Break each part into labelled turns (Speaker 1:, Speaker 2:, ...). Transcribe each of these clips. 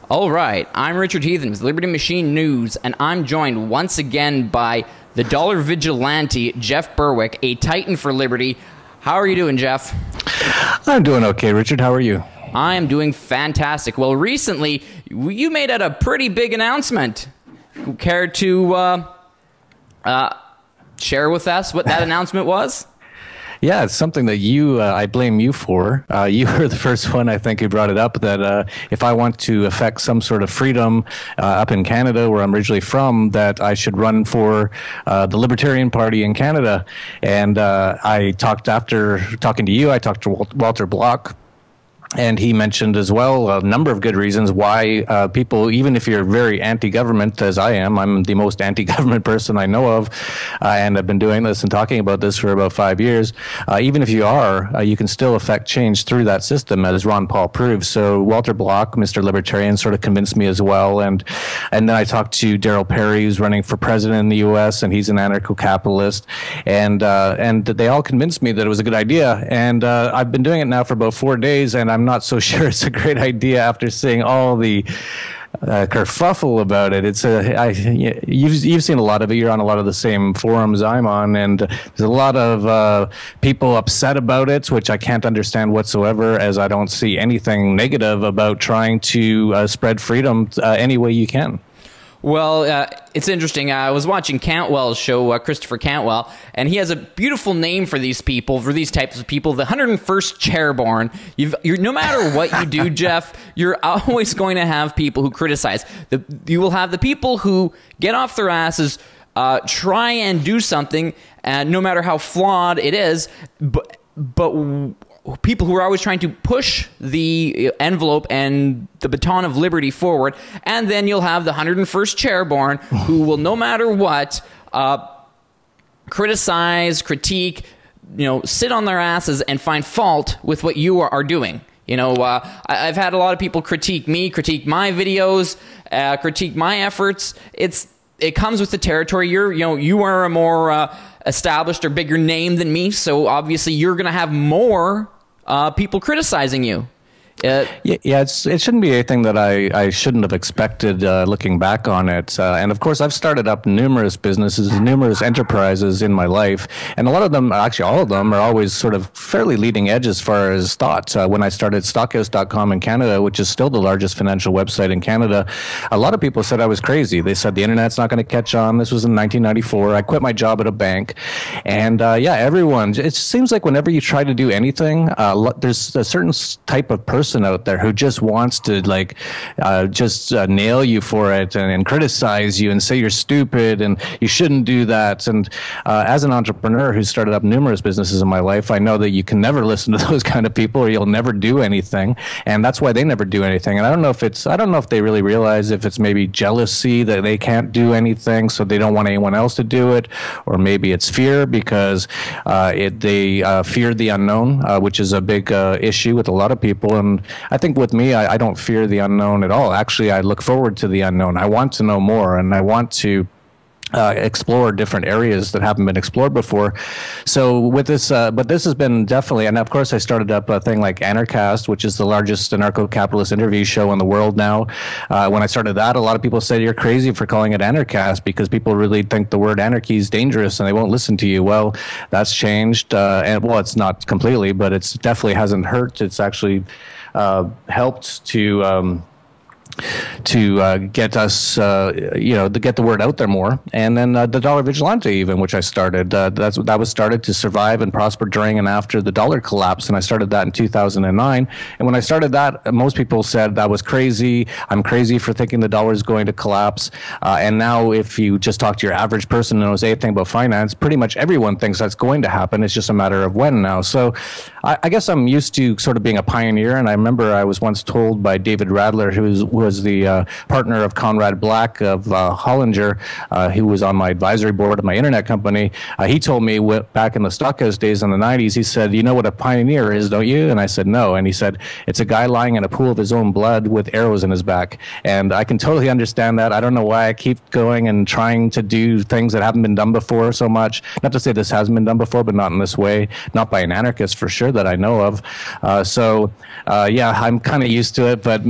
Speaker 1: All right, I'm Richard Heathen with Liberty Machine News, and I'm joined once again by the dollar vigilante, Jeff Berwick, a titan for liberty. How are you doing, Jeff?
Speaker 2: I'm doing okay, Richard. How are you?
Speaker 1: I am doing fantastic. Well, recently, you made out a pretty big announcement. Care to share with us what that announcement was?
Speaker 2: Yeah, it's something that I blame you for. You were the first one, I think, who brought it up, that if I want to affect some sort of freedom up in Canada, where I'm originally from, that I should run for the Libertarian Party in Canada. And after talking to you, I talked to Walter Block. And he mentioned as well a number of good reasons why people, even if you're very anti-government, as I am, I'm the most anti-government person I know of, and I've been doing this and talking about this for about 5 years. Even if you are, you can still affect change through that system, as Ron Paul proves. So Walter Block, Mr. Libertarian, sort of convinced me as well. And then I talked to Darryl Perry, who's running for president in the U.S., and he's an anarcho-capitalist. And they all convinced me that it was a good idea. And I've been doing it now for about 4 days, and I'm not so sure it's a great idea after seeing all the kerfuffle about it. You've seen a lot of it. You're on a lot of the same forums I'm on, and there's a lot of people upset about it, which I can't understand whatsoever, as I don't see anything negative about trying to spread freedom any way you can.
Speaker 1: Well, it's interesting. I was watching Cantwell's show, Christopher Cantwell, and he has a beautiful name for these people, for these types of people, the 101st Chairborn. No matter what you do, Jeff, you're always going to have people who criticize. You will have the people who get off their asses, try and do something, no matter how flawed it is, but people who are always trying to push the envelope and the baton of liberty forward. And then you'll have the 101st Chairborn who will, no matter what, criticize, critique, sit on their asses and find fault with what you are doing. I've had a lot of people critique me, critique my videos, critique my efforts. It comes with the territory. You are a more established or bigger name than me, so obviously you're going to have more people criticizing you. It
Speaker 2: shouldn't be anything that I shouldn't have expected looking back on it. And of course, I've started up numerous businesses, numerous enterprises in my life. And a lot of them, actually all of them, are always sort of fairly leading edge as far as thought. When I started stockhouse.com in Canada, which is still the largest financial website in Canada, a lot of people said I was crazy. They said the internet's not going to catch on. This was in 1994. I quit my job at a bank. And everyone, it seems like whenever you try to do anything, there's a certain type of person out there who just wants to nail you for it and criticize you and say you're stupid and you shouldn't do that. And as an entrepreneur who started up numerous businesses in my life, I know that you can never listen to those kind of people, or you'll never do anything. And that's why they never do anything. And I don't know if they really realize if it's maybe jealousy that they can't do anything, so they don't want anyone else to do it, or maybe it's fear because they fear the unknown, which is a big issue with a lot of people. And I think with me, I don't fear the unknown at all. Actually, I look forward to the unknown. I want to know more, and I want to explore different areas that haven't been explored before. So with this, but this has been definitely, and of course I started up a thing like Anarchast, which is the largest anarcho-capitalist interview show in the world now. When I started that, a lot of people said, you're crazy for calling it Anarchast because people really think the word anarchy is dangerous and they won't listen to you. Well, that's changed. And well, it's not completely, but it's definitely hasn't hurt. It's actually helped to get us, to get the word out there more. And then the Dollar Vigilante, even, which I started, that was started to survive and prosper during and after the dollar collapse. And I started that in 2009. And when I started that, most people said that was crazy. I'm crazy for thinking the dollar is going to collapse. And now if you just talk to your average person who knows anything about finance, pretty much everyone thinks that's going to happen. It's just a matter of when now. So I guess I'm used to sort of being a pioneer. And I remember I was once told by David Radler, who was the partner of Conrad Black of Hollinger, who was on my advisory board of my internet company. He told me back in the Stockhouse days in the 90s, he said, you know what a pioneer is, don't you? And I said, no. And he said, it's a guy lying in a pool of his own blood with arrows in his back. And I can totally understand that. I don't know why I keep going and trying to do things that haven't been done before so much. Not to say this hasn't been done before, but not in this way. Not by an anarchist for sure that I know of. Yeah, I'm kind of used to it, but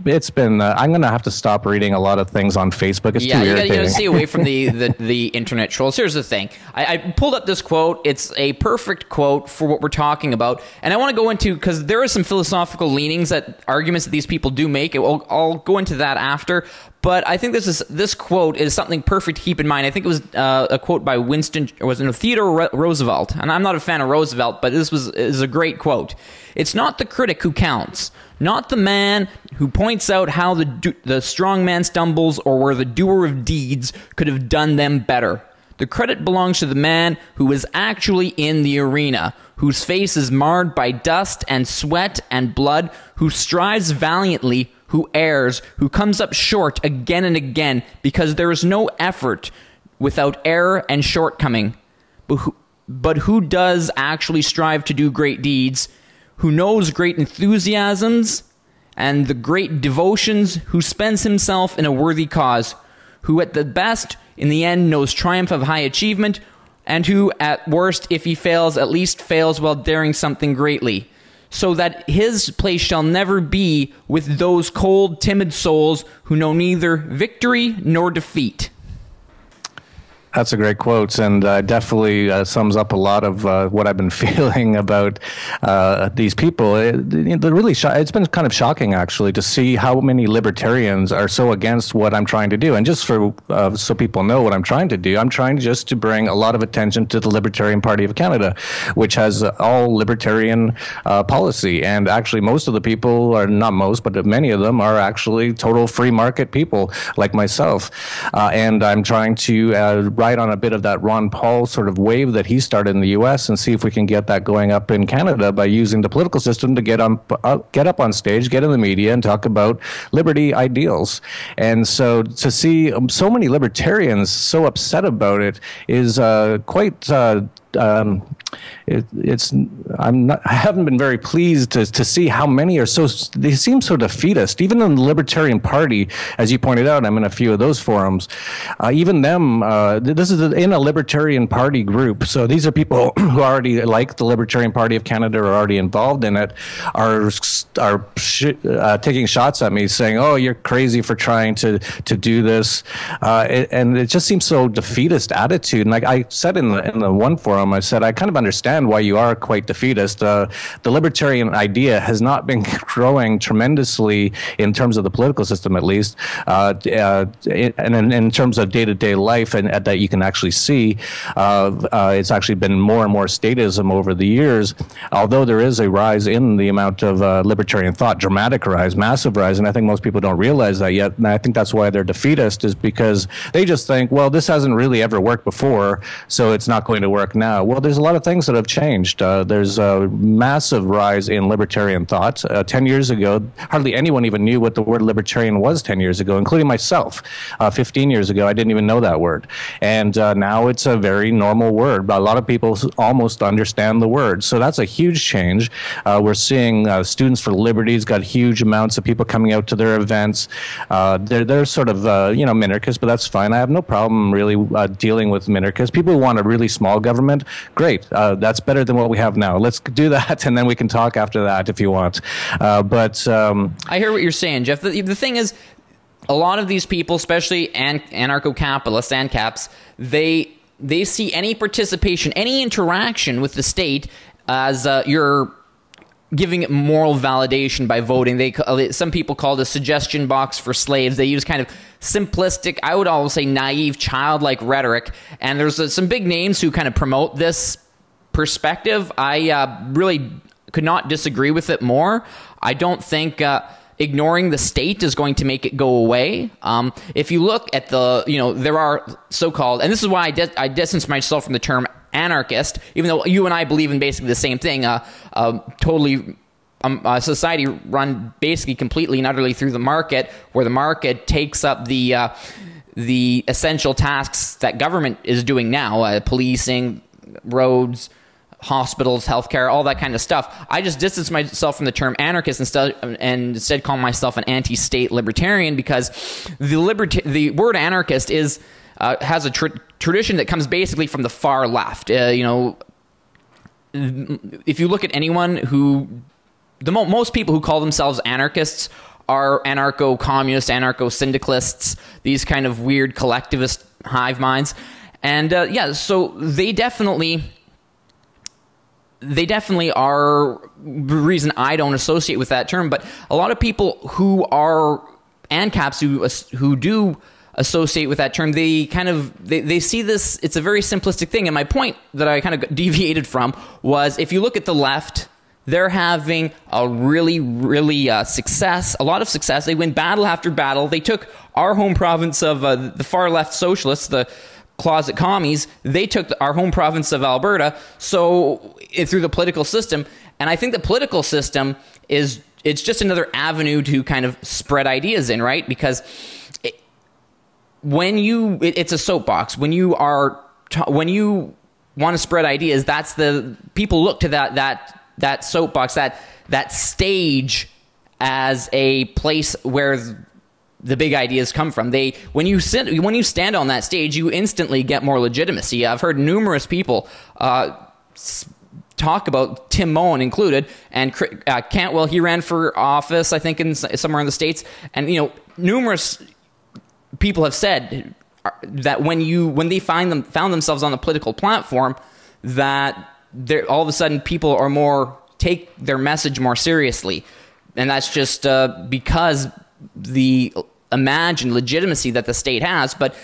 Speaker 2: it's been. I'm going to have to stop reading a lot of things on Facebook. It's too irritating.
Speaker 1: You got to stay away from the internet trolls. Here's the thing. I pulled up this quote. It's a perfect quote for what we're talking about, and I want to go into, because there are some philosophical leanings, arguments that these people do make. I'll go into that after. But I think this quote is something perfect to keep in mind. I think it was a quote by Theodore Roosevelt, and I'm not a fan of Roosevelt, but this is a great quote. It's not the critic who counts, not the man who points out how the strong man stumbles or where the doer of deeds could have done them better. The credit belongs to the man who is actually in the arena, whose face is marred by dust and sweat and blood, who strives valiantly, who errs, who comes up short again and again, because there is no effort without error and shortcoming. But who does actually strive to do great deeds, who knows great enthusiasms and the great devotions, who spends himself in a worthy cause, who at the best, in the end, knows triumph of high achievement, and who, at worst, if he fails, at least fails while daring something greatly, so that his place shall never be with those cold, timid souls who know neither victory nor defeat.
Speaker 2: That's a great quote, and definitely sums up a lot of what I've been feeling about these people. It's been kind of shocking, actually, to see how many libertarians are so against what I'm trying to do. And just for so people know what I'm trying to do, I'm trying just to bring a lot of attention to the Libertarian Party of Canada, which has all libertarian policy. And actually, most of the people, or not most, but many of them are actually total free market people like myself. And I'm trying to ride on a bit of that Ron Paul sort of wave that he started in the U.S. and see if we can get that going up in Canada by using the political system to get up on stage, get in the media, and talk about liberty ideals. And so to see so many libertarians so upset about it is quite. I haven't been very pleased to see how many are they seem so defeatist. Even in the Libertarian Party, as you pointed out, I'm in a few of those forums. Even them, this is in a Libertarian Party group. So these are people who already like the Libertarian Party of Canada, are already involved in it, are taking shots at me, saying, "Oh, you're crazy for trying to do this," and it just seems so defeatist attitude. And like I said in the one forum, I said, I kind of understand why you are quite defeatist. The libertarian idea has not been growing tremendously in terms of the political system, at least, and in terms of day-to-day life, and that you can actually see. It's actually been more and more statism over the years, although there is a rise in the amount of libertarian thought, dramatic rise, massive rise, and I think most people don't realize that yet. And I think that's why they're defeatist, is because they just think, well, this hasn't really ever worked before, so it's not going to work now. Well, there's a lot of things that have changed. There's a massive rise in libertarian thought. 10 years ago, hardly anyone even knew what the word libertarian was 10 years ago, including myself. 15 years ago, I didn't even know that word. And now it's a very normal word. A lot of people almost understand the word. So that's a huge change. We're seeing Students for Liberty's got huge amounts of people coming out to their events. They're sort of, minarchists, but that's fine. I have no problem really dealing with minarchists. People who want a really small government, great. That's better than what we have now. Let's do that, and then we can talk after that if you want. But
Speaker 1: I hear what you're saying, Jeff. The thing is, a lot of these people, especially anarcho-capitalists, ANCAPs, they see any participation, any interaction with the state as you're giving it moral validation by voting. Some people call it a suggestion box for slaves. They use kind of simplistic, I would always say naive, childlike rhetoric. And there's some big names who kind of promote this perspective. I really could not disagree with it more. I don't think ignoring the state is going to make it go away. If you look at there are so-called, and this is why I distance myself from the term anarchist, even though you and I believe in basically the same thing, totally a society run basically completely and utterly through the market, where the market takes up the essential tasks that government is doing now, policing, roads, hospitals, healthcare, all that kind of stuff. I just distance myself from the term anarchist and instead call myself an anti-state libertarian, because the word anarchist has a tradition that comes basically from the far left. If you look at anyone most people who call themselves anarchists are anarcho-communists, anarcho-syndicalists, these kind of weird collectivist hive minds. And yeah, so they definitely are the reason I don't associate with that term. But a lot of people who are ANCAPs who do associate with that term, they see this, it's a very simplistic thing. And my point that I kind of deviated from was, if you look at the left, they're having a really a lot of success. They win battle after battle. They took our home province of the far left socialists, the closet commies. They took our home province of Alberta, so through the political system. And I think the political system it's just another avenue to kind of spread ideas in, right? Because it's a soapbox. When you want to spread ideas, that's the people look to that soapbox, that stage, as a place where the big ideas come from. When you stand on that stage, you instantly get more legitimacy. I've heard numerous people talk about, Tim Moen included, and Cantwell. He ran for office, I think, somewhere in the States, and numerous people have said that when they found themselves on the political platform, that all of a sudden people are take their message more seriously. And that's just because the imagined legitimacy that the state has. But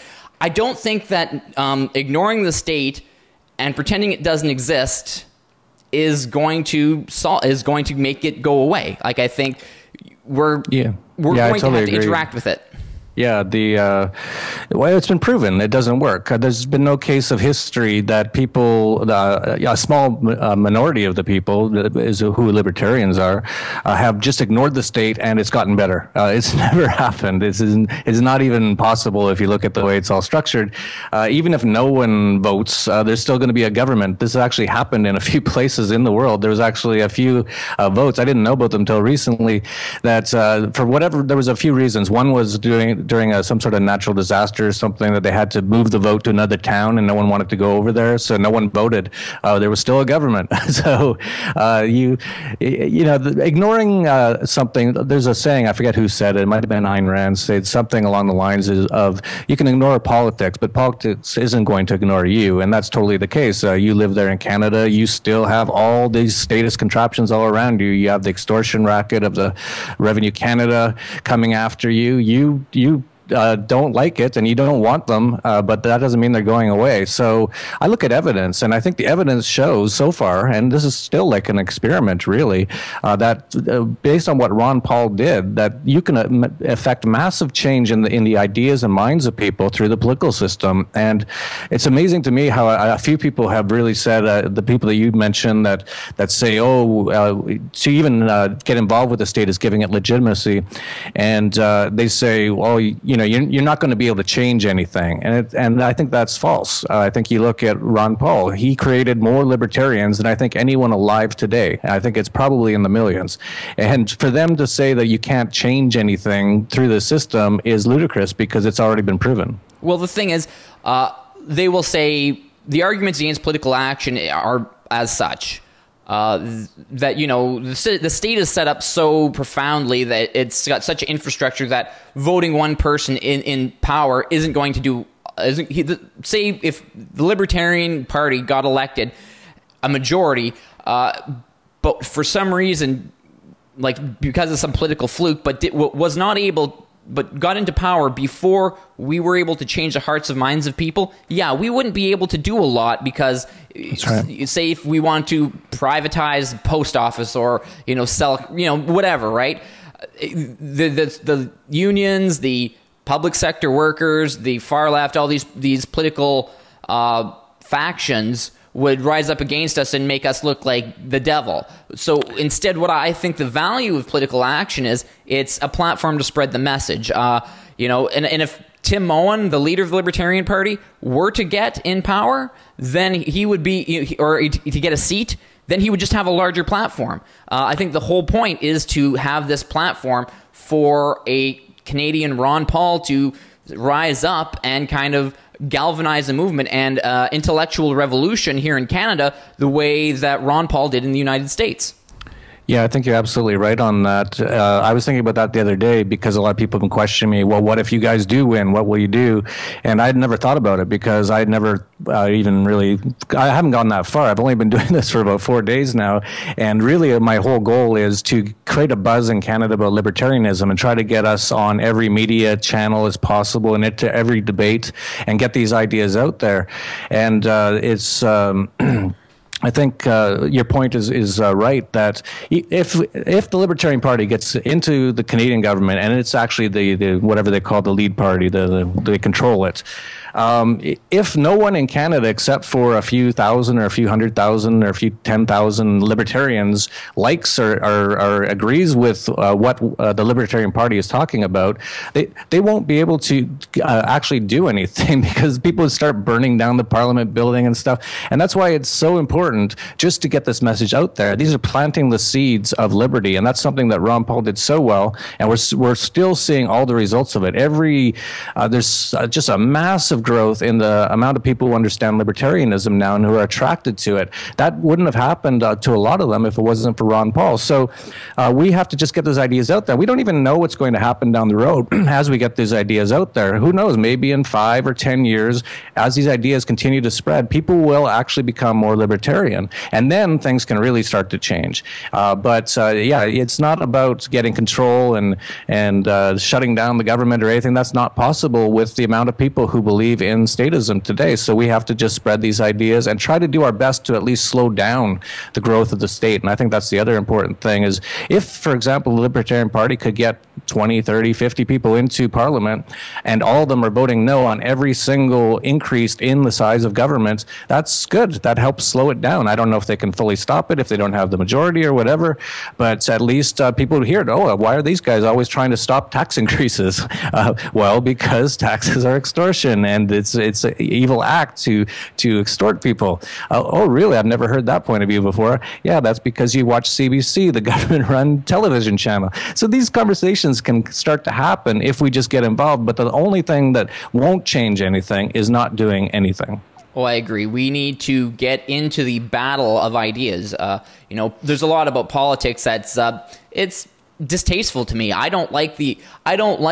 Speaker 1: I don't think that ignoring the state and pretending it doesn't exist is going to make it go away. Like, I think we're going to have to interact with it.
Speaker 2: Yeah, well, it's been proven it doesn't work. There's been no case of history that people, a small minority of the people, is who libertarians are, have just ignored the state and it's gotten better. It's never happened. It's not even possible if you look at the way it's all structured. Even if no one votes, there's still going to be a government. This actually happened in a few places in the world. There was actually a few votes. I didn't know about them until recently. That for whatever, there was a few reasons. One was during some sort of natural disaster or something, that they had to move the vote to another town and no one wanted to go over there, so no one voted. There was still a government. So ignoring something, there's a saying, I forget who said it, it might have been Ayn Rand, said something along the lines of, you can ignore politics, but politics isn't going to ignore you, and that's totally the case. You live there in Canada, you still have all these statist contraptions all around you. You have the extortion racket of the Revenue Canada coming after you. You don't like it and you don't want them, but that doesn't mean they're going away. So I look at evidence, and I think the evidence shows so far, and this is still like an experiment really, that based on what Ron Paul did, that you can affect massive change in the ideas and minds of people through the political system. And it's amazing to me how a few people have really said, the people that you mentioned that say, to even get involved with the state is giving it legitimacy, and they say, well, you're not going to be able to change anything. And I think that's false. I think you look at Ron Paul, he created more libertarians than I think anyone alive today. I think it's probably in the millions. And for them to say that you can't change anything through the system is ludicrous, because it's already been proven.
Speaker 1: Well, the thing is, they will say the arguments against political action are as such. That the state is set up so profoundly that it's got such an infrastructure that voting one person in power isn't going to do. Say if the Libertarian Party got elected a majority, but for some reason, like because of some political fluke, but was not able. But got into power before we were able to change the hearts and minds of people, yeah, we wouldn't be able to do a lot, because say if we want to privatize the post office or, sell, whatever, right? The unions, the public sector workers, the far left, all these political factions would rise up against us and make us look like the devil. So instead, what I think the value of political action is, it's a platform to spread the message. And if Tim Moen, the leader of the Libertarian Party, were to get in power, then he would be, or to get a seat, then he would just have a larger platform. I think the whole point is to have this platform for a Canadian Ron Paul to rise up and kind of galvanize a movement and intellectual revolution here in Canada the way that Ron Paul did in the United States.
Speaker 2: Yeah, I think you're absolutely right on that. I was thinking about that the other day because a lot of people have been questioning me, well, what if you guys do win? What will you do? And I'd never thought about it because I'd never I haven't gone that far. I've only been doing this for about 4 days now. And really, my whole goal is to create a buzz in Canada about libertarianism and try to get us on every media channel as possible and into every debate and get these ideas out there. And I think your point is right that if the Libertarian Party gets into the Canadian government and it's actually the whatever they call the lead party, they control it. If no one in Canada except for a few thousand or a few 100,000 or a few 10,000 libertarians likes or agrees with what the Libertarian Party is talking about, they won't be able to actually do anything because people would start burning down the Parliament building and stuff. And that's why it's so important just to get this message out there. These are planting the seeds of liberty, and that's something that Ron Paul did so well, and we're still seeing all the results of it. There's just a massive growth in the amount of people who understand libertarianism now and who are attracted to it. That wouldn't have happened to a lot of them if it wasn't for Ron Paul. So we have to just get those ideas out there. We don't even know what's going to happen down the road as we get these ideas out there. Who knows? Maybe in 5 or 10 years, as these ideas continue to spread, people will actually become more libertarian. And then things can really start to change. But it's not about getting control and shutting down the government or anything. That's not possible with the amount of people who believe in statism today. So we have to just spread these ideas and try to do our best to at least slow down the growth of the state. And I think that's the other important thing is if, for example, the Libertarian Party could get 20, 30, 50 people into Parliament and all of them are voting no on every single increase in the size of government, that's good. That helps slow it down. I don't know if they can fully stop it if they don't have the majority or whatever, but at least people hear it. Oh, why are these guys always trying to stop tax increases? Well, because taxes are extortion and it's an evil act to extort people. Oh, really? I've never heard that point of view before. Yeah, that's because you watch CBC, the government-run television channel. So these conversations can start to happen if we just get involved, but the only thing that won't change anything is not doing anything.
Speaker 1: Well, I agree. We need to get into the battle of ideas. There's a lot about politics that's it's distasteful to me. I don't like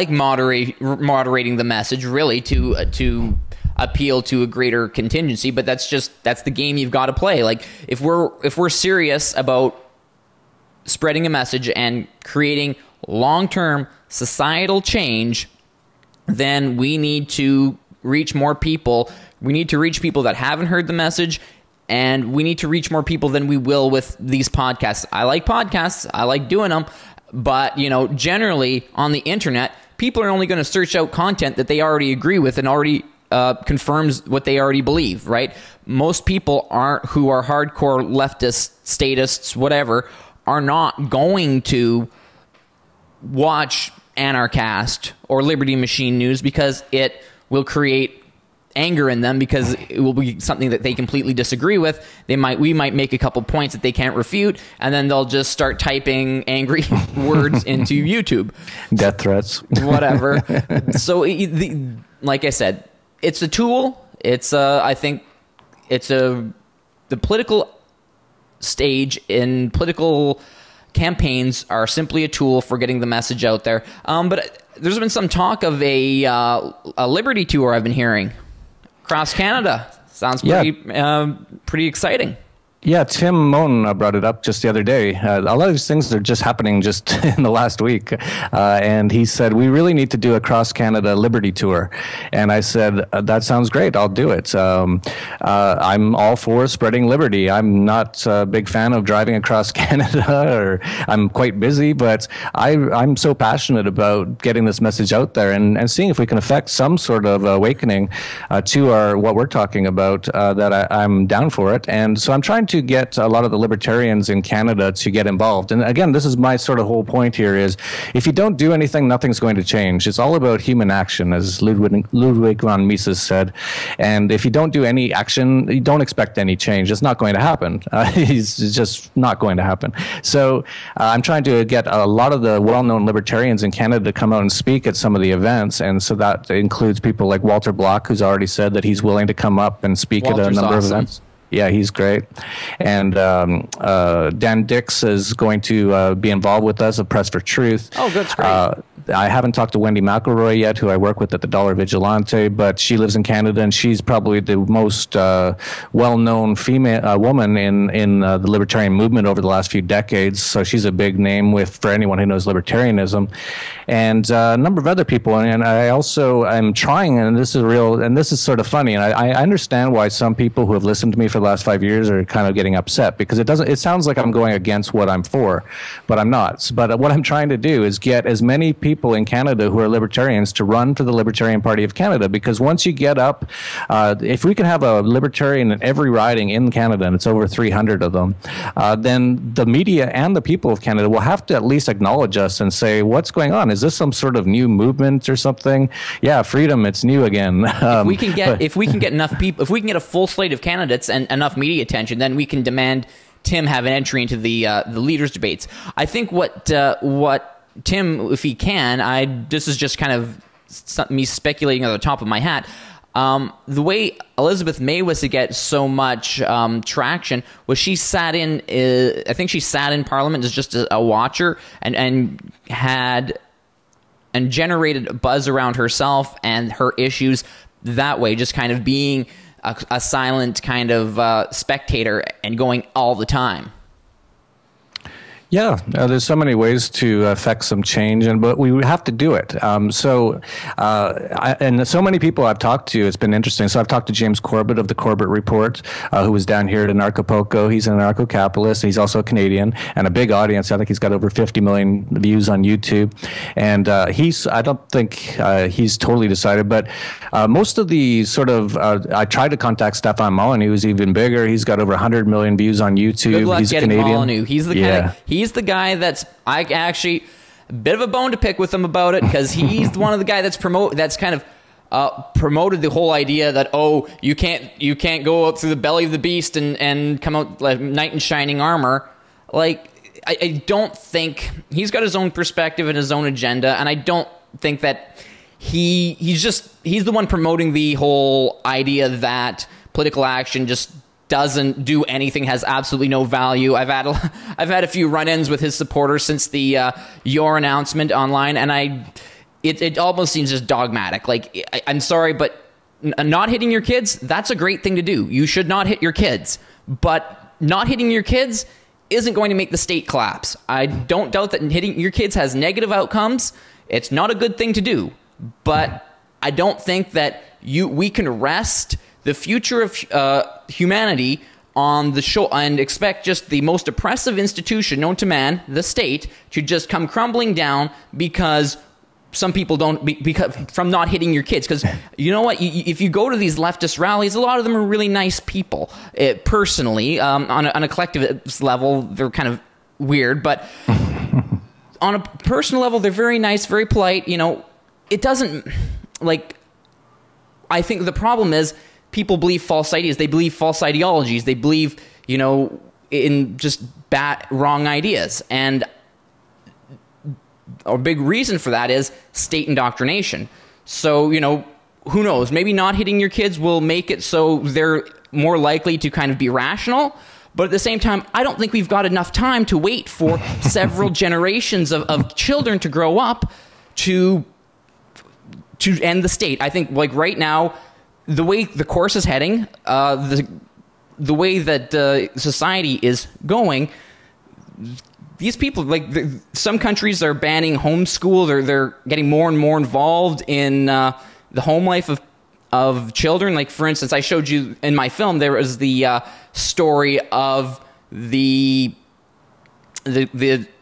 Speaker 1: moderating the message really to appeal to a greater contingency, but that's the game you've got to play. Like if we're serious about spreading a message and creating long-term societal change, then we need to reach more people. We need to reach people that haven't heard the message, and we need to reach more people than we will with these podcasts. I like podcasts. I like doing them. But, generally on the internet, people are only going to search out content that they already agree with and already confirms what they already believe, right? Most people who are hardcore leftists, statists, whatever, are not going to watch Anarchast or Liberty Machine News because it will create anger in them because it will be something that they completely disagree with. We might make a couple points that they can't refute, and then they'll just start typing angry words into YouTube.
Speaker 2: Death threats.
Speaker 1: Whatever. So, like I said, it's a tool. I think the political stage in political campaigns are simply a tool for getting the message out there. But there's been some talk of a Liberty tour I've been hearing across Canada. Sounds pretty exciting.
Speaker 2: Yeah, Tim Moen brought it up just the other day. A lot of these things are just happening just in the last week. And he said, we really need to do a cross-Canada Liberty tour. And I said, that sounds great. I'll do it. I'm all for spreading liberty. I'm not a big fan of driving across Canada, or I'm quite busy, but I'm so passionate about getting this message out there and seeing if we can affect some sort of awakening to what we're talking about, that I'm down for it. And so I'm trying to get a lot of the libertarians in Canada to get involved. And again, this is my sort of whole point here is if you don't do anything, nothing's going to change. It's all about human action, as Ludwig von Mises said. And if you don't do any action, you don't expect any change. It's not going to happen. It's just not going to happen. So I'm trying to get a lot of the well-known libertarians in Canada to come out and speak at some of the events. And so that includes people like Walter Block, who's already said that he's willing to come up and speak at a number of events. Yeah, he's great. And Dan Dix is going to be involved with us at Press for Truth.
Speaker 1: Oh, that's great.
Speaker 2: I haven't talked to Wendy McElroy yet, who I work with at the Dollar Vigilante, but she lives in Canada, and she's probably the most well-known female woman in the libertarian movement over the last few decades. So she's a big name for anyone who knows libertarianism, and a number of other people. And I also am trying, and this is sort of funny, and I understand why some people who have listened to me for the last 5 years are kind of getting upset, because it sounds like I'm going against what I'm for, but I'm not. But what I'm trying to do is get as many people in Canada who are libertarians to run for the Libertarian Party of Canada, because once you get up, if we can have a libertarian in every riding in Canada, and it's over 300 of them, then the media and the people of Canada will have to at least acknowledge us and say, what's going on? Is this some sort of new movement or something? Yeah, freedom, it's new again.
Speaker 1: If we can get enough people, if we can get a full slate of candidates and enough media attention, then we can demand Tim have an entry into the leaders' debates. I think what Tim, if he can, this is just kind of me speculating on the top of my hat. The way Elizabeth May was to get so much traction was she sat in. I think she sat in Parliament as just a watcher and generated a buzz around herself and her issues that way, just kind of being a silent kind of spectator and going all the time.
Speaker 2: Yeah, there's so many ways to affect some change, but we have to do it. And so many people I've talked to, it's been interesting. So I've talked to James Corbett of the Corbett Report, who was down here at Anarcho-Poco. He's an anarcho-capitalist. He's also a Canadian and a big audience. I think he's got over 50 million views on YouTube. And I don't think he's totally decided, but most of the sort of, I tried to contact Stefan Molyneux, who's even bigger. He's got over 100 million views on YouTube.
Speaker 1: Good luck
Speaker 2: he's
Speaker 1: getting
Speaker 2: Canadian.
Speaker 1: Molyneux. He's the guy that's a bit of a bone to pick with him about it, because he's one of the guy that's promoted the whole idea that, oh, you can't go out through the belly of the beast and come out like knight in shining armor. Like, I don't think he's got his own perspective and his own agenda, and I don't think that he's the one promoting the whole idea that political action just doesn't do anything, has absolutely no value. I've had a few run-ins with his supporters since the your announcement online, and it almost seems just dogmatic. Like, I'm sorry, but not hitting your kids, that's a great thing to do. You should not hit your kids, but not hitting your kids isn't going to make the state collapse. I don't doubt that hitting your kids has negative outcomes. It's not a good thing to do, but I don't think that we can rest the future of humanity on the show and expect just the most oppressive institution known to man, the state, to just come crumbling down because some people from not hitting your kids. Because you know what? If you go to these leftist rallies, a lot of them are really nice people. Personally, on a collectivist level, they're kind of weird, but on a personal level, they're very nice, very polite. You know, it doesn't, like, I think the problem is, people believe false ideas. They believe false ideologies. They believe, in just wrong ideas. And a big reason for that is state indoctrination. So, who knows? Maybe not hitting your kids will make it so they're more likely to kind of be rational. But at the same time, I don't think we've got enough time to wait for several generations of children to grow up to end the state. I think, like, right now, the way the course is heading, the way that society is going, these people, like, some countries are banning homeschool. They're getting more and more involved in the home life of children. Like, for instance, I showed you in my film, there was the story of the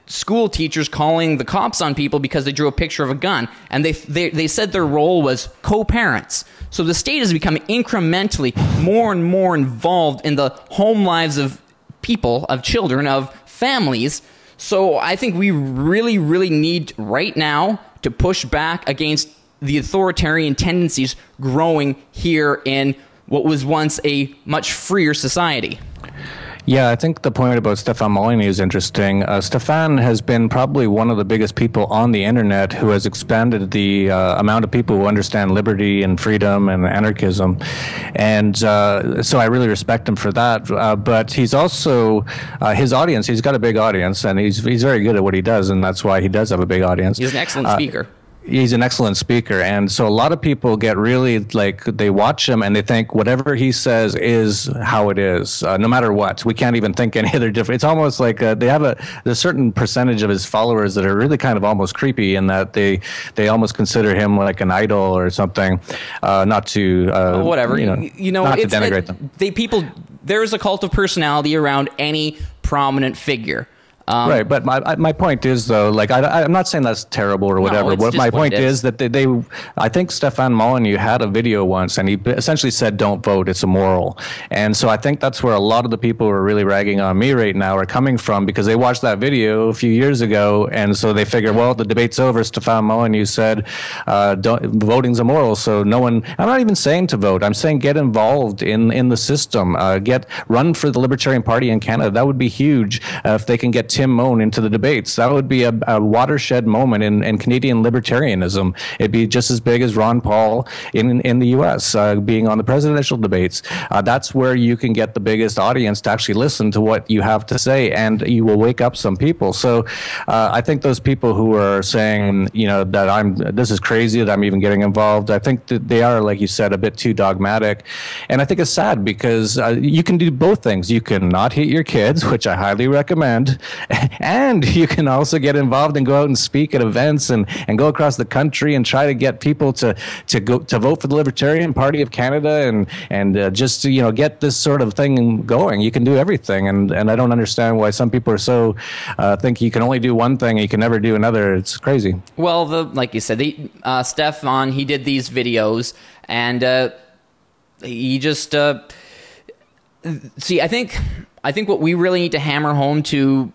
Speaker 1: school teachers calling the cops on people because they drew a picture of a gun, and they said their role was co-parents. So the state is becoming incrementally more and more involved in the home lives of people, of children, of families. So I think we really, really need right now to push back against the authoritarian tendencies growing here in what was once a much freer society.
Speaker 2: Yeah, I think the point about Stefan Molyneux is interesting. Stefan has been probably one of the biggest people on the internet who has expanded the amount of people who understand liberty and freedom and anarchism. And so I really respect him for that. But he's also, his audience, he's got a big audience, and he's very good at what he does, and that's why he does have a big audience.
Speaker 1: He's an excellent speaker.
Speaker 2: He's an excellent speaker, and so a lot of people get really, like, they watch him and they think whatever he says is how it is, no matter what. We can't even think any other different. It's almost like they have a certain percentage of his followers that are really kind of almost creepy in that they almost consider him like an idol or something. Not to
Speaker 1: whatever,
Speaker 2: not to denigrate them.
Speaker 1: There's a cult of personality around any prominent figure.
Speaker 2: Right, but my point is, though, like, I'm not saying that's terrible or whatever.
Speaker 1: No,
Speaker 2: what my point is that I think Stefan Molyneux had a video once, and he essentially said, "Don't vote; it's immoral." And so I think that's where a lot of the people who are really ragging on me right now are coming from, because they watched that video a few years ago, and so they figure, well, the debate's over. Stefan Molyneux said, "Voting's immoral," so no one. I'm not even saying to vote. I'm saying get involved in the system. Run for the Libertarian Party in Canada. That would be huge if they can get Tim Moan into the debates. That would be a watershed moment in Canadian libertarianism. It'd be just as big as Ron Paul in the U.S. Being on the presidential debates. That's where you can get the biggest audience to actually listen to what you have to say, and you will wake up some people. So I think those people who are saying, that this is crazy that I'm even getting involved, I think that they are, like you said, a bit too dogmatic. And I think it's sad because you can do both things. You can not hit your kids, which I highly recommend, and you can also get involved and go out and speak at events and go across the country and try to get people to vote for the Libertarian Party of Canada and just to, get this sort of thing going. You can do everything, and I don't understand why some people are so think you can only do one thing and you can never do another. It's crazy.
Speaker 1: Well, like you said, Stefan, he did these videos, and he just see. I think what we really need to hammer home to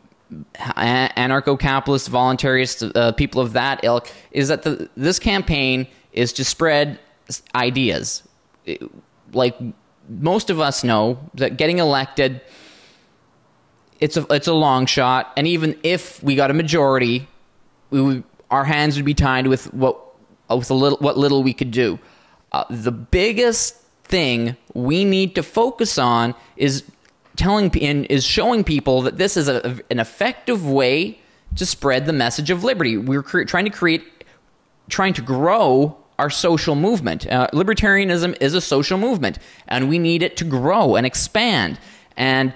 Speaker 1: anarcho-capitalists, voluntarists, people of that ilk, is that this campaign is to spread ideas. Like most of us know that getting elected, it's a long shot, and even if we got a majority, our hands would be tied with what little we could do. The biggest thing we need to focus on is showing people that this is an effective way to spread the message of liberty. We're trying to grow our social movement. Libertarianism is a social movement, and we need it to grow and expand. And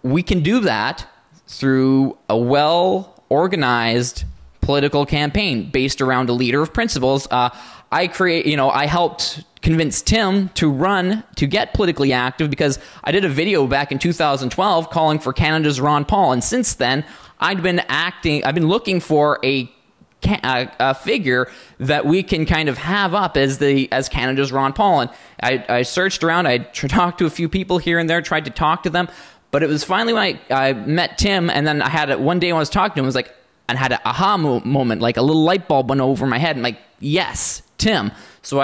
Speaker 1: we can do that through a well-organized political campaign based around a leader of principles. I helped convince Tim to get politically active, because I did a video back in 2012 calling for Canada's Ron Paul, and since then I've been looking for a figure that we can kind of have up as Canada's Ron Paul. And I searched around, I talked to a few people here and there, tried to talk to them, but it was finally when I met Tim, and then I had one day when I was talking to him, it was like, I had an aha moment, like a little light bulb went over my head, and like, yes, Tim. So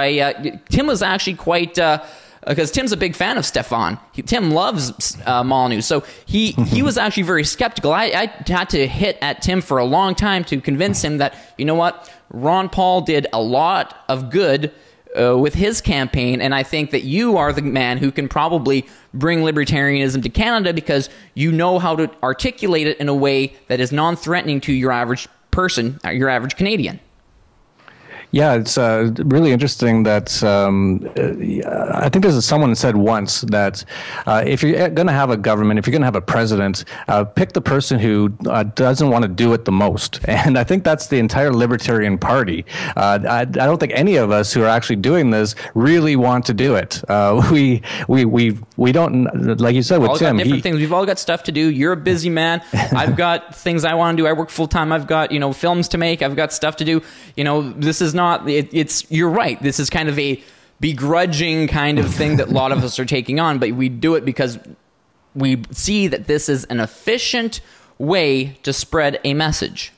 Speaker 1: Tim was actually quite, because Tim's a big fan of Stefan. Tim loves Molyneux, so he was actually very skeptical. I had to hit at Tim for a long time to convince him that, you know what, Ron Paul did a lot of good with his campaign, and I think that you are the man who can probably bring libertarianism to Canada, because you know how to articulate it in a way that is non-threatening to your average person, your average Canadian.
Speaker 2: Yeah, it's really interesting that I think there's someone said once that if you're going to have a government, if you're going to have a president, pick the person who doesn't want to do it the most. And I think that's the entire Libertarian Party. I don't think any of us who are actually doing this really want to do it. We don't, like you said with Tim.
Speaker 1: Different things. We've all got stuff to do. You're a busy man. I've got things I want to do. I work full time. I've got films to make. I've got stuff to do. This is not. You're right. This is kind of a begrudging kind of thing that a lot of us are taking on, but we do it because we see that this is an efficient way to spread a message.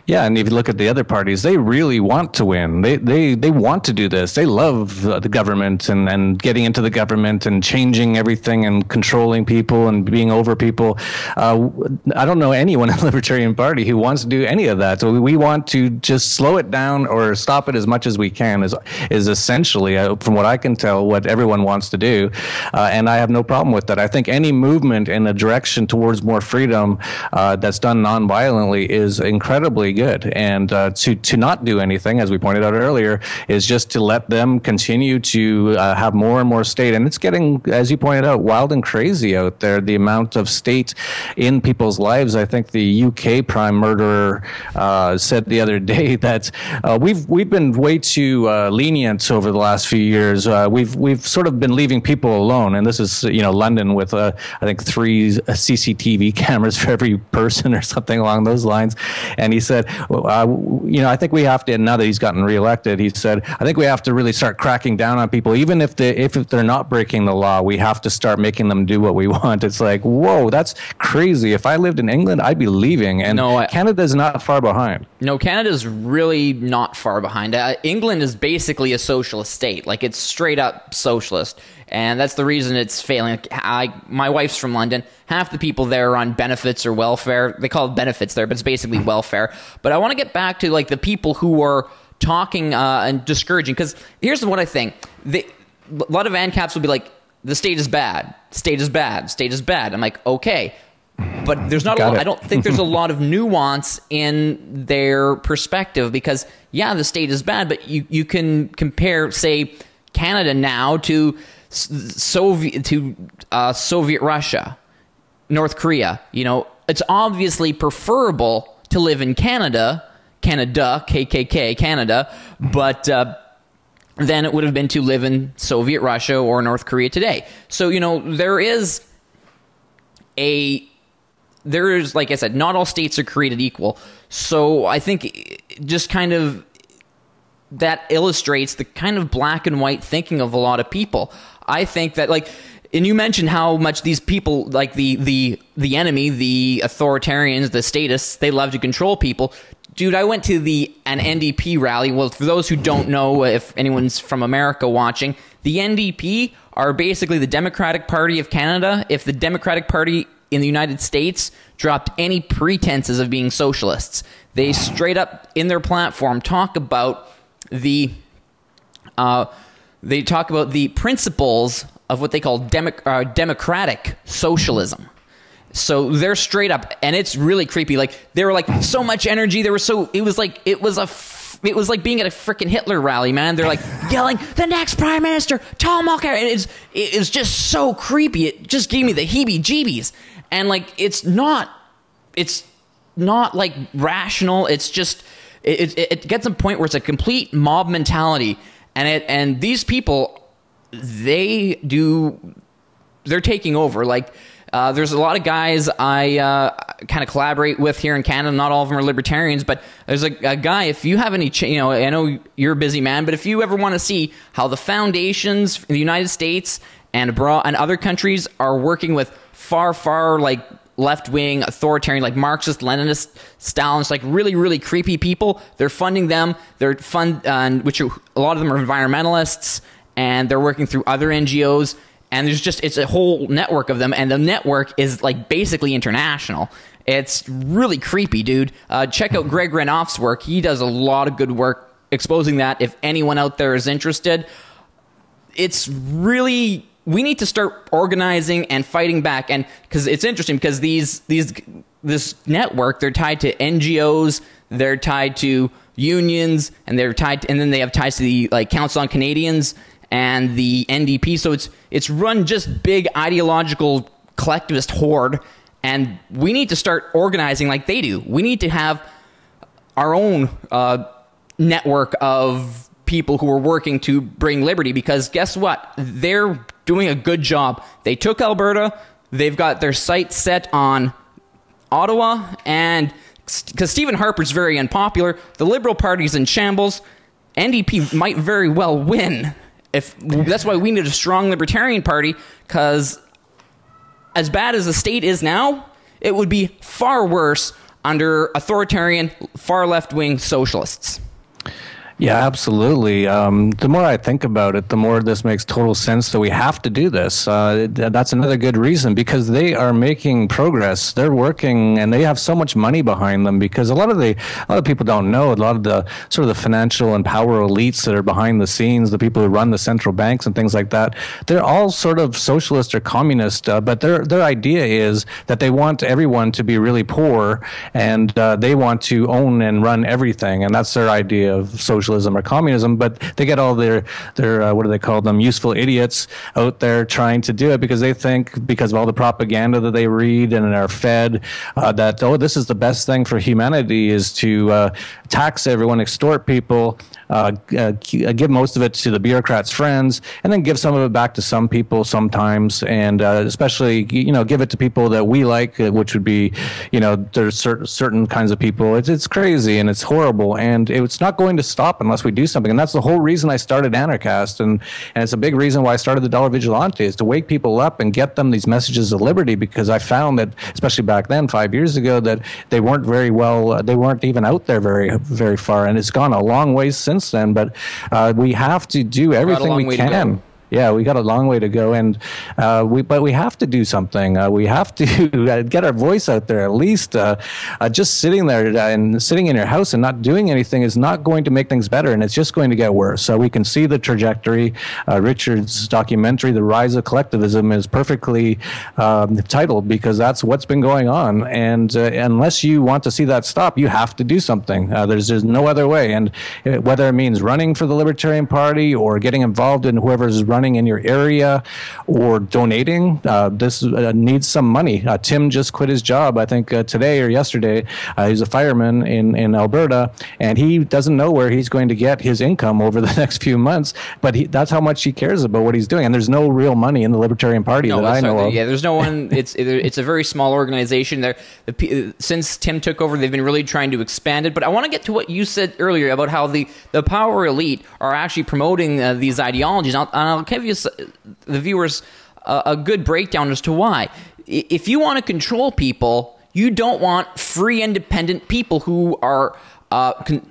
Speaker 2: Yeah, and if you look at the other parties, they really want to win. They want to do this. They love the government and getting into the government and changing everything and controlling people and being over people. I don't know anyone in the Libertarian Party who wants to do any of that. So we want to just slow it down or stop it as much as we can is essentially, from what I can tell, what everyone wants to do. And I have no problem with that. I think any movement in a direction towards more freedom that's done non-violently is incredibly good. And to not do anything, as we pointed out earlier, is just to let them continue to have more and more state. And it's getting, as you pointed out, wild and crazy out there, the amount of state in people's lives. I think the UK prime murderer said the other day that we've been way too lenient over the last few years. We've sort of been leaving people alone. And this is, London with, I think, 3 CCTV cameras for every person or something along those lines. And he said, I think we have to, and now that he's gotten reelected, he said, I think we have to really start cracking down on people. Even if they're not breaking the law, we have to start making them do what we want. It's like, whoa, that's crazy. If I lived in England, I'd be leaving. And Canada's not far behind.
Speaker 1: No, Canada's really not far behind. England is basically a socialist state. Like, it's straight up socialist. And that's the reason it's failing. My wife's from London. Half the people there are on benefits or welfare. They call it benefits there, but it's basically welfare. But I want to get back to, like, the people who are talking and discouraging. Because here's what I think. A lot of ANCAPs will be like, the state is bad. State is bad. State is bad. I'm like, okay. But there's not a lot, I don't think there's a lot of nuance in their perspective because, yeah, the state is bad, but you can compare, say, Canada now to Soviet Russia, North Korea. It's obviously preferable to live in Canada, KKK, Canada, but than it would have been to live in Soviet Russia or North Korea today. So, there is, like I said, not all states are created equal. So I think just kind of that illustrates the kind of black and white thinking of a lot of people. I think that, like, and you mentioned how much these people, like the enemy, the authoritarians, the statists, they love to control people. Dude, I went to an NDP rally. Well, for those who don't know, if anyone's from America watching, the NDP are basically the Democratic Party of Canada. If the Democratic Party in the United States dropped any pretenses of being socialists, they straight up in their platform talk about the principles of what they call democratic socialism. So they're straight up, and it's really creepy. Like, they were like so much energy. It was like being at a freaking Hitler rally, man. They're like yelling, "The next prime minister, Tom Mulcair," and it's just so creepy. It just gave me the heebie-jeebies. And like, it's not like rational. It's just it gets to a point where it's a complete mob mentality, and these people, they're taking over. Like, there's a lot of guys I kind of collaborate with here in Canada. Not all of them are libertarians, but there's a guy, if you have any, I know you're a busy man, but if you ever want to see how the foundations in the United States and abroad and other countries are working with far, like, left-wing, authoritarian, like Marxist, Leninist, Stalinist, like really, really creepy people, they're funding them. They're which a lot of them are environmentalists, and they're working through other NGOs. And it's a whole network of them, and the network is like basically international. It's really creepy, dude. Check out Greg Renoff's work. He does a lot of good work exposing that. If anyone out there is interested, it's really, we need to start organizing and fighting back. And because it's interesting, because this network, they're tied to NGOs, they're tied to unions, and then they have ties to the Council on Canadians and the NDP. So it's run just big ideological collectivist horde, and we need to start organizing like they do. We need to have our own network of people who are working to bring liberty, because guess what? They're doing a good job. They took Alberta. They've got their sights set on Ottawa, and because Stephen Harper's very unpopular, the Liberal Party's in shambles, NDP might very well win. That's why we need a strong Libertarian Party, because as bad as the state is now, it would be far worse under authoritarian, far left-wing socialists.
Speaker 2: Yeah, absolutely. The more I think about it, the more this makes total sense that we have to do this. That's another good reason, because they are making progress. They're working, and they have so much money behind them. Because a lot of people don't know. A lot of the sort of the financial and power elites that are behind the scenes, the people who run the central banks and things like that, they're all sort of socialist or communist. But their idea is that they want everyone to be really poor, and they want to own and run everything, and that's their idea of socialism or communism. But they get all their what do they call them, useful idiots out there trying to do it, because they think, because of all the propaganda that they read and are fed, that, oh, this is the best thing for humanity, is to tax everyone, extort people, give most of it to the bureaucrats' friends, and then give some of it back to some people sometimes, and especially, give it to people that we like, which would be, there's certain kinds of people. It's crazy and it's horrible, and it's not going to stop unless we do something. And that's the whole reason I started Anarchast, and it's a big reason why I started the Dollar Vigilante, is to wake people up and get them these messages of liberty, because I found that, especially back then, 5 years ago, that they weren't very well, they weren't even out there very far, and it's gone a long way since then. But we have to do everything we can. Yeah, we got a long way to go, and but we have to do something. We have to get our voice out there. At least just sitting there and sitting in your house and not doing anything is not going to make things better, and it's just going to get worse. So we can see the trajectory. Richard's documentary, "The Rise of Collectivism," is perfectly titled, because that's what's been going on. And unless you want to see that stop, you have to do something. There's no other way. And whether it means running for the Libertarian Party or getting involved in whoever's running in your area or donating, this needs some money. Tim just quit his job, I think today or yesterday. He's a fireman in Alberta, and he doesn't know where he's going to get his income over the next few months, but that's how much he cares about what he's doing. And there's no real money in the Libertarian Party that I know of.
Speaker 1: Yeah, there's no one. It's a very small organization. Since Tim took over, they've been really trying to expand it. But I want to get to what you said earlier about how the power elite are actually promoting these ideologies. I'll give you, the viewers, a good breakdown as to why. If you want to control people, you don't want free, independent people who are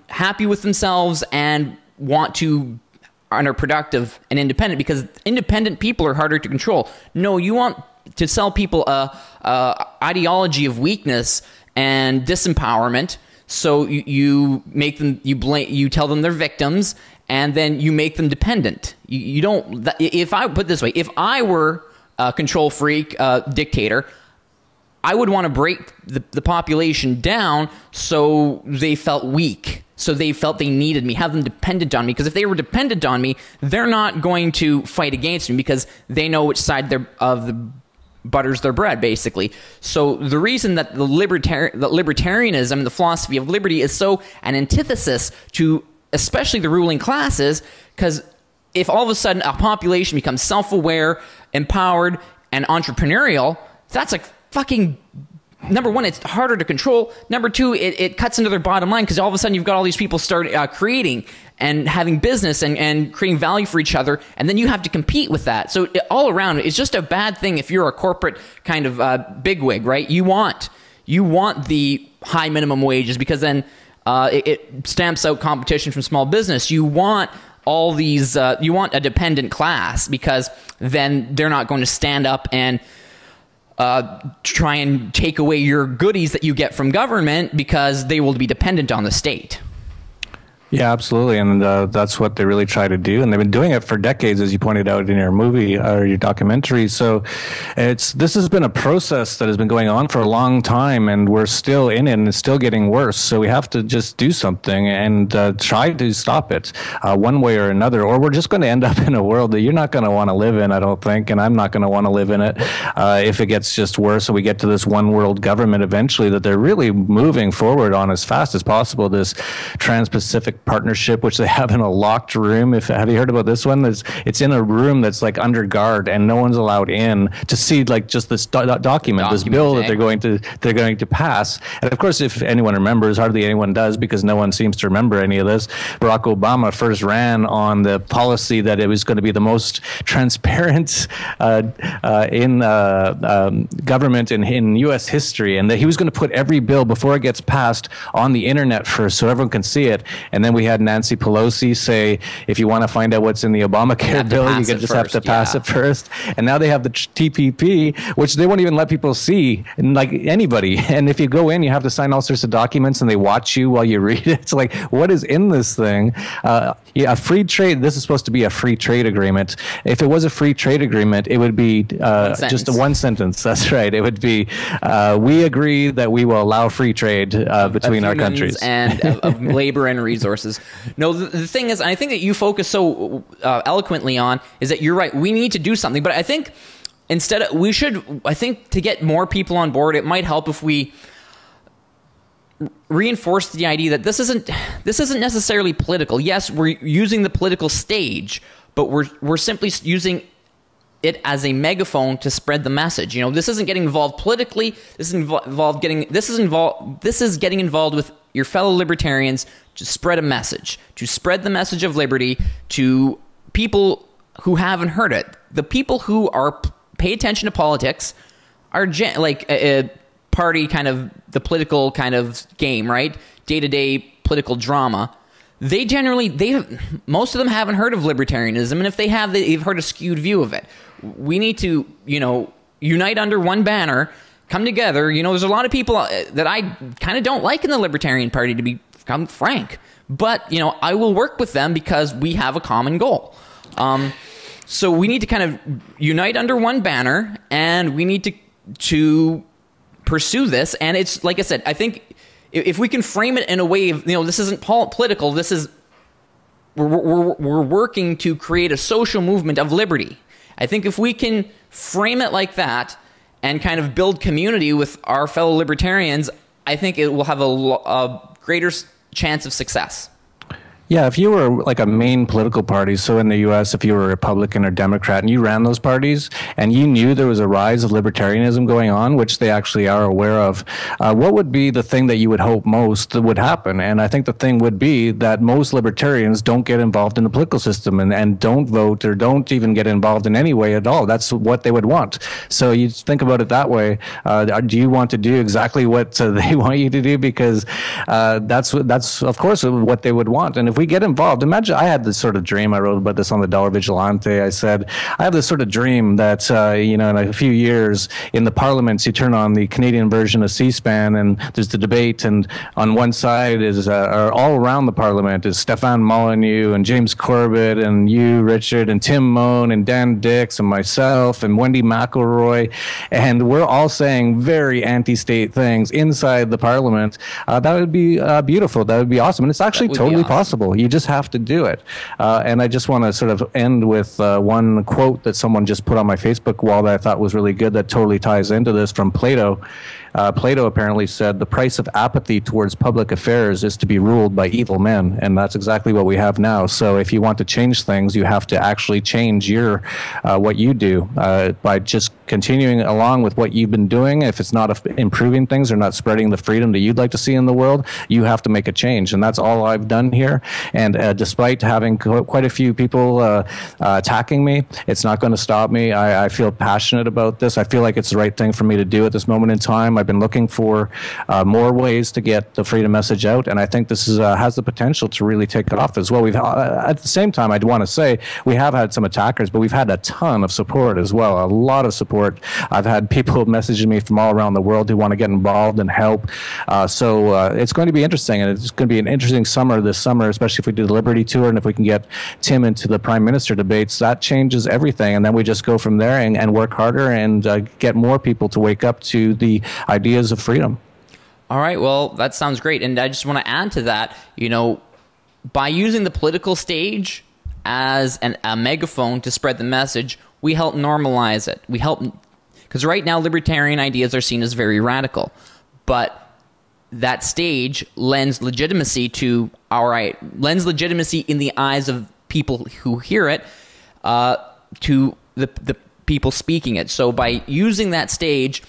Speaker 1: happy with themselves and are productive and independent, because independent people are harder to control. No, you want to sell people a ideology of weakness and disempowerment. So you make them, you tell them they're victims, and then you make them dependent. You don't. If I put it this way, if I were a control freak dictator, I would want to break the population down so they felt weak, so they felt they needed me, have them dependent on me. Because if they were dependent on me, they're not going to fight against me, because they know which side of the butters their bread, basically. So the reason that the libertarianism, the philosophy of liberty, is so an antithesis to especially the ruling classes, because if all of a sudden a population becomes self-aware, empowered, and entrepreneurial, that's like fucking, number one, it's harder to control. Number two, it cuts into their bottom line, because all of a sudden you've got all these people start creating and having business and creating value for each other, and then you have to compete with that. So all around, it's just a bad thing if you're a corporate kind of bigwig, right? You want the high minimum wages, because then it stamps out competition from small business. You want all these, you want a dependent class, because then they're not going to stand up and try and take away your goodies that you get from government, because they will be dependent on the state.
Speaker 2: Yeah, absolutely, and that's what they really try to do, and they've been doing it for decades, as you pointed out in your movie or your documentary. So, this has been a process that has been going on for a long time, and we're still in it, and it's still getting worse. So we have to just do something and try to stop it one way or another, or we're just going to end up in a world that you're not going to want to live in, I don't think, and I'm not going to want to live in it if it gets just worse. And we get to this one world government eventually that they're really moving forward on as fast as possible. This Trans-Pacific partnership, which they have in a locked room. Have you heard about this one? It's in a room that's like under guard, and no one's allowed in to see like just this document, this bill that they're going to pass. And of course, if anyone remembers, hardly anyone does, because no one seems to remember any of this. Barack Obama first ran on the policy that it was going to be the most transparent in government in U.S. history, and that he was going to put every bill before it gets passed on the internet first, so everyone can see it. And then we had Nancy Pelosi say, if you want to find out what's in the Obamacare bill, you just have to pass it first. And now they have the TPP, which they won't even let people see, like anybody. And if you go in, you have to sign all sorts of documents, and they watch you while you read it. It's like, what is in this thing? A free trade. This is supposed to be a free trade agreement. If it was a free trade agreement, it would be just one sentence. That's right. It would be, we agree that we will allow free trade between our countries
Speaker 1: and of labor and resources. No, the thing is, I think that you focus so eloquently on is that you're right. We need to do something, but I think instead I think to get more people on board, it might help if we reinforce the idea that this isn't necessarily political. Yes, we're using the political stage, but we're simply using it as a megaphone to spread the message. You know, this isn't getting involved politically. This is getting involved with your fellow libertarians to spread a message, to spread the message of liberty to people who haven't heard it. The people who pay attention to politics are party kind of the political kind of game, right? Day-to-day political drama. Most of them haven't heard of libertarianism, and if they have, they've heard a skewed view of it. We need to, unite under one banner, come together. There's a lot of people that I kind of don't like in the Libertarian Party, to become frank, but I will work with them because we have a common goal. So we need to kind of unite under one banner, and we need to pursue this. And it's like I said, I think if we can frame it in a way of, this isn't political, this is we're working to create a social movement of liberty. I think if we can frame it like that and kind of build community with our fellow libertarians, I think it will have a greater chance of success.
Speaker 2: Yeah, if you were like a main political party, so in the U.S., if you were a Republican or Democrat and you ran those parties and you knew there was a rise of libertarianism going on, which they actually are aware of, what would be the thing that you would hope most that would happen? And I think the thing would be that most libertarians don't get involved in the political system and don't vote or don't even get involved in any way at all. That's what they would want. So you think about it that way. Do you want to do exactly what they want you to do? Because that's of course what they would want. And if we get involved, imagine, I had this sort of dream, I wrote about this on the Dollar Vigilante. I said, I have this sort of dream that, in a few years in the parliaments, you turn on the Canadian version of C-SPAN and there's the debate, and on one side is, or all around the parliament is Stefan Molyneux and James Corbett and you, Richard, and Tim Moan and Dan Dix and myself and Wendy McElroy, and we're all saying very anti-state things inside the parliament. That would be beautiful. That would be awesome. And it's actually totally possible. You just have to do it. And I just want to sort of end with one quote that someone just put on my Facebook wall that I thought was really good, that totally ties into this, from Plato. Plato apparently said, the price of apathy towards public affairs is to be ruled by evil men. And that's exactly what we have now. So if you want to change things, you have to actually change what you do by just continuing along with what you've been doing. If it's not improving things or not spreading the freedom that you'd like to see in the world, you have to make a change. And that's all I've done here. And despite having quite a few people attacking me, it's not going to stop me. I feel passionate about this. I feel like it's the right thing for me to do at this moment in time. I've been looking for more ways to get the freedom message out, and I think this has the potential to really take off as well. We've at the same time, I'd want to say we have had some attackers, but we've had a ton of support as well, a lot of support. I've had people messaging me from all around the world who want to get involved and help. So it's going to be interesting, and it's going to be an interesting summer this summer, especially if we do the Liberty Tour, and if we can get Tim into the Prime Minister debates, that changes everything, and then we just go from there and work harder and get more people to wake up to the ideas of freedom.
Speaker 1: All right, well, that sounds great. And I just want to add to that, by using the political stage as a megaphone to spread the message, we help normalize it. We help, because right now libertarian ideas are seen as very radical. But that stage lends legitimacy to lends legitimacy in the eyes of people who hear it, to the people speaking it. So by using that stage,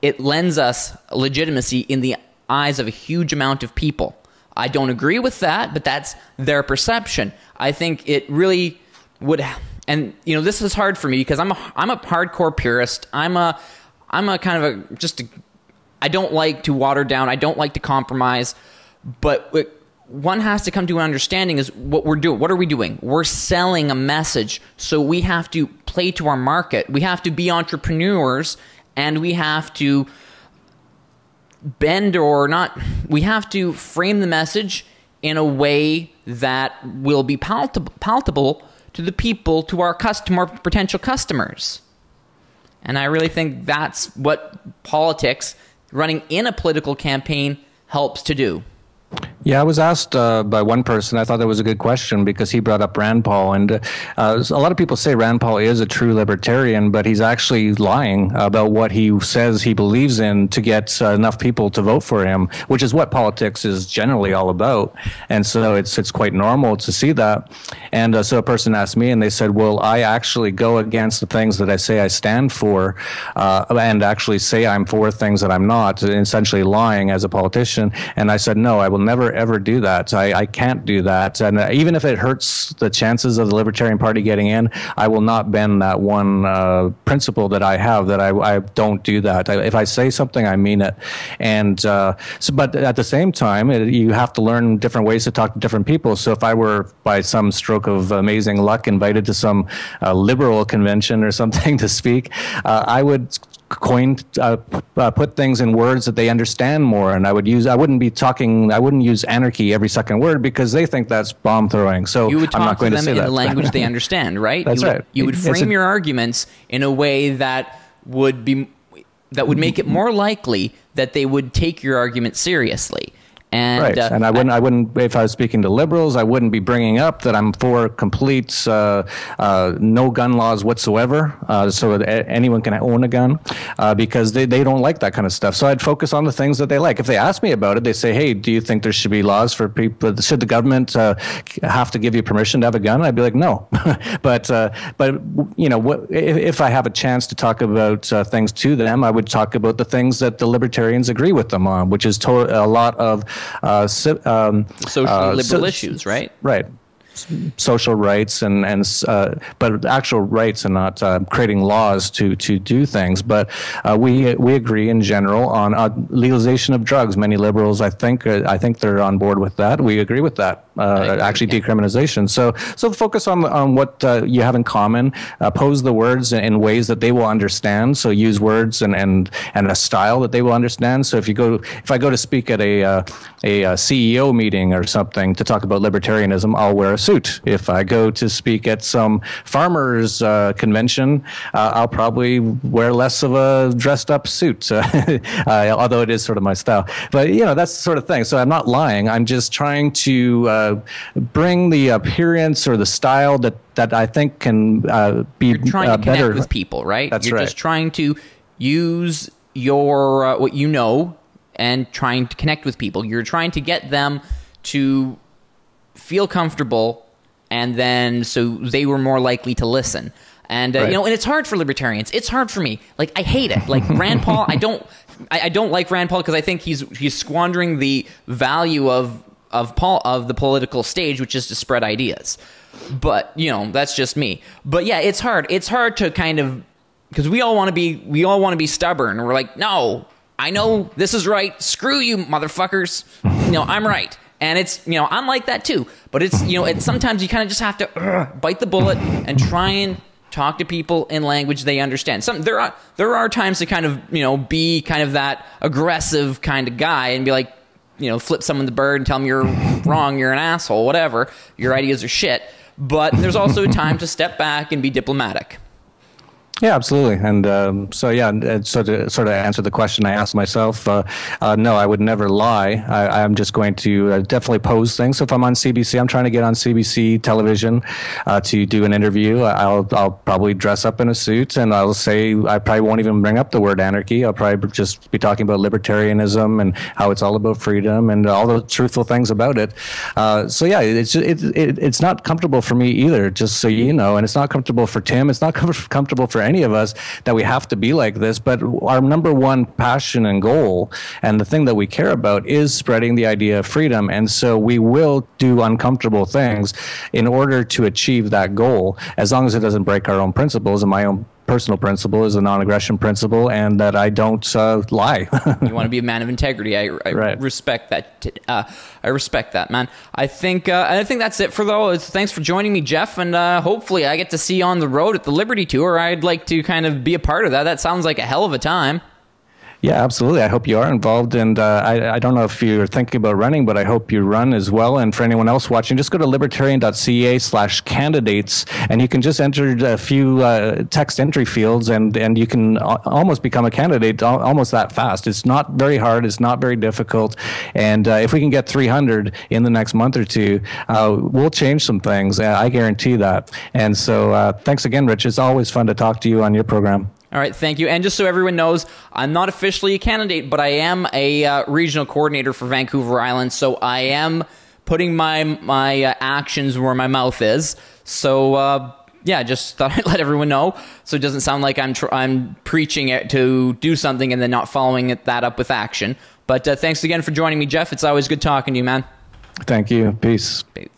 Speaker 1: it lends us legitimacy in the eyes of a huge amount of people. I don't agree with that, but that's their perception. I think it really would, and this is hard for me because I'm a hardcore purist. I'm a kind of I don't like to water down. I don't like to compromise, but one has to come to an understanding is what we're doing. What are we doing? We're selling a message, so we have to play to our market. We have to be entrepreneurs, and we have to bend or not. We have to frame the message in a way that will be palatable to the people, to our potential customers. And I really think that's what politics, running in a political campaign, helps to do.
Speaker 2: Yeah, I was asked by one person. I thought that was a good question because he brought up Rand Paul. And a lot of people say Rand Paul is a true libertarian, but he's actually lying about what he says he believes in to get enough people to vote for him, which is what politics is generally all about. And so it's quite normal to see that. And so a person asked me, and they said, well, I actually go against the things that I say I stand for and actually say I'm for things that I'm not, essentially lying as a politician. And I said, no, I will never, ever do that. I can't do that. And even if it hurts the chances of the Libertarian Party getting in, I will not bend that one principle that I have, that I don't do that. If I say something, I mean it. And but at the same time, you have to learn different ways to talk to different people. So if I were, by some stroke of amazing luck, invited to some liberal convention or something to speak, I would put things in words that they understand more, and I wouldn't use anarchy every second word because they think that's bomb throwing. So
Speaker 1: you would
Speaker 2: I'm not
Speaker 1: talk
Speaker 2: going
Speaker 1: to
Speaker 2: to
Speaker 1: them
Speaker 2: say
Speaker 1: in
Speaker 2: that.
Speaker 1: the language they understand, right?
Speaker 2: That's right.
Speaker 1: You would frame your arguments in a way that would make it more likely that they would take your argument seriously. And,
Speaker 2: right, and I wouldn't. If I was speaking to liberals, I wouldn't be bringing up that I'm for complete no gun laws whatsoever, so that anyone can own a gun, because they don't like that kind of stuff. So I'd focus on the things that they like. If they ask me about it, they say, "Hey, do you think there should be laws for people? Should the government have to give you permission to have a gun?" I'd be like, "No," but if I have a chance to talk about things to them, I would talk about the things that the libertarians agree with them on, which is a lot of
Speaker 1: socially liberal issues, right?
Speaker 2: Right. Social rights but actual rights and not creating laws to do things. But we agree in general on legalization of drugs. Many liberals, I think they're on board with that. We agree with that. Actually, decriminalization. So focus on what you have in common. Pose the words in ways that they will understand. So use words and a style that they will understand. So if I go to speak at a CEO meeting or something to talk about libertarianism, I'll wear a suit. If I go to speak at some farmers convention, I'll probably wear less of a dressed up suit, although it is sort of my style. But that's the sort of thing. So I'm not lying. I'm just trying to bring the appearance or the style that I think can be
Speaker 1: You're trying to
Speaker 2: better
Speaker 1: connect with people, right?
Speaker 2: That's
Speaker 1: You're
Speaker 2: right.
Speaker 1: just trying to use your what you know and trying to connect with people. You're trying to get them to feel comfortable, and then so they were more likely to listen. And
Speaker 2: right.
Speaker 1: and it's hard for libertarians. It's hard for me. Like, I hate it. Like Rand Paul, I don't like Rand Paul because I think he's squandering the value of the political stage, which is to spread ideas. But that's just me. But yeah, it's hard. It's hard to kind of, because we all want to be stubborn. We're like, no, I know this is right. Screw you, motherfuckers. I'm right. And it's, I'm like that too. But it's, sometimes you kind of just have to bite the bullet and try and talk to people in language they understand. There are times to kind of, be kind of that aggressive kind of guy and be like, flip someone the bird and tell them you're wrong, you're an asshole, whatever. Your ideas are shit. But there's also time to step back and be diplomatic.
Speaker 2: Yeah, absolutely. And so to sort of answer the question I asked myself, no, I would never lie. I'm just going to definitely pose things. So if I'm on CBC, I'm trying to get on CBC television to do an interview. I'll probably dress up in a suit, and I'll say I probably won't even bring up the word anarchy. I'll probably just be talking about libertarianism and how it's all about freedom and all the truthful things about it. So yeah, it's not comfortable for me either, just so you know, and it's not comfortable for Tim. It's not comfortable for any of us that we have to be like this, but our number one passion and goal and the thing that we care about is spreading the idea of freedom. And so we will do uncomfortable things in order to achieve that goal, as long as it doesn't break our own principles. And my own personal principle is a non-aggression principle, and that I don't lie.
Speaker 1: You want to be a man of integrity. I
Speaker 2: right.
Speaker 1: respect that. I respect that, man. I think that's it for though. Thanks for joining me, Jeff, and hopefully I get to see you on the road at the Liberty Tour. I'd like to kind of be a part of that. That sounds like a hell of a time.
Speaker 2: Yeah, absolutely. I hope you are involved. And I don't know if you're thinking about running, but I hope you run as well. And for anyone else watching, just go to libertarian.ca/candidates, and you can just enter a few text entry fields, and you can almost become a candidate almost that fast. It's not very hard. It's not very difficult. And if we can get 300 in the next month or two, we'll change some things. I guarantee that. And so thanks again, Rich. It's always fun to talk to you on your program.
Speaker 1: All right, thank you. And just so everyone knows, I'm not officially a candidate, but I am a regional coordinator for Vancouver Island, so I am putting my actions where my mouth is. So, yeah, just thought I'd let everyone know, so it doesn't sound like I'm preaching it to do something and then not following that up with action. But thanks again for joining me, Jeff. It's always good talking to you, man.
Speaker 2: Thank you. Peace.
Speaker 1: Peace.